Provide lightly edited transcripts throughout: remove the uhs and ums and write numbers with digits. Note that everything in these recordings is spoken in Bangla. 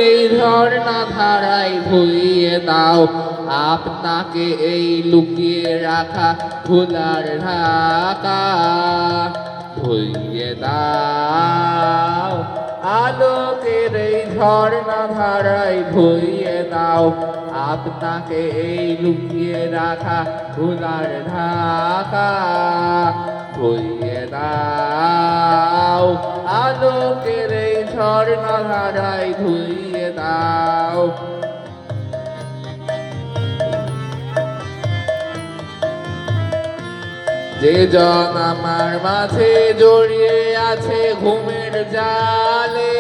এই ঝর্ণা ধারায় ধুইয়ে দাও আপনাকে এই লুকিয়ে রাখা ভুলার ঢাকা ধুইয়ে দাও আলোকের এই ঝর্ণা ধারায় ধুইয়ে দাও আপনাকে এই লুকিয়ে রাখা ভুলার ঢাকা ধুইয়ে দাও আলোকের এই ঝর্ণা ধারায় ধুইয়ে দাও যে জন আমার মাঝে জড়িয়ে আছে ঘুমের জালে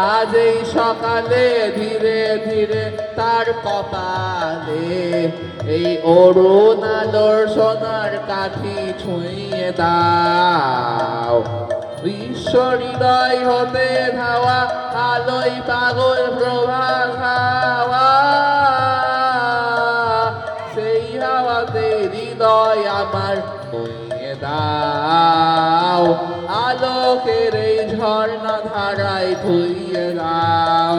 আজ এই সকালে ধীরে ধীরে তার কপালে এই অরুণ আলোর সোনার কাঠি ছুঁয়ে দাও বিশ্ব হৃদয় হতে ধাওয়া আলোয় পাগল প্রভা খাওয়া সেই হাওয়াতে হৃদয় আমার বইয়ে দাও আলোকের এই ঝর্ণা ধারায় ধুইয়ে দাও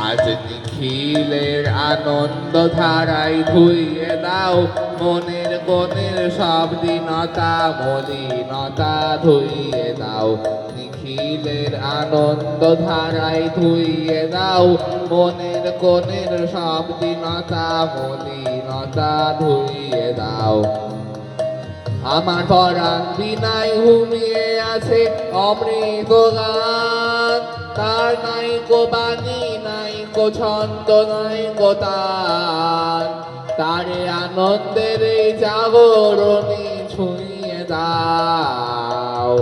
আজ নিখিলের আনন্দ ধারায় ধুইয়ে দাও মনের গনের সব দীনতা মলিনতা ধুইয়ে দাও নিখিলের আনন্দ ধারায় ধুইয়ে দাও মনের গনের সব দীনতা মলিনতা ধুইয়ে দাও আমার পরাণ বিনায় ঘুমিয়ে আছে অমৃত গান তার নাই কো বাণী নাই কো ছন্দ নাই কো তান তারে আনন্দের এই জাগরণী ছুঁয়ে দাও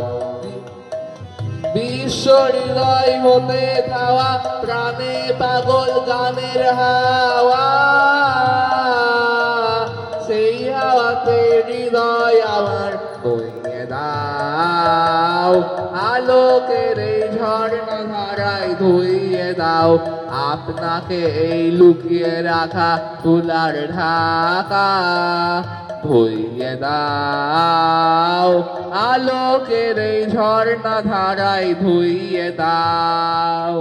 বিশ্ব হৃদয় হতে ধাওয়া প্রাণে পাগল গানের হাওয়া সেই হাওয়াতে হৃদয় আমার বইয়ে দাও আলোকের এই ঝর্ণা ধারায় ধুইয়ে দাও আপনাকে এই লুকিয়ে রাখা তুলার ঢাকা ধুইয়ে দাও আলোকের এই ঝর্ণা ধারায় ধুইয়ে দাও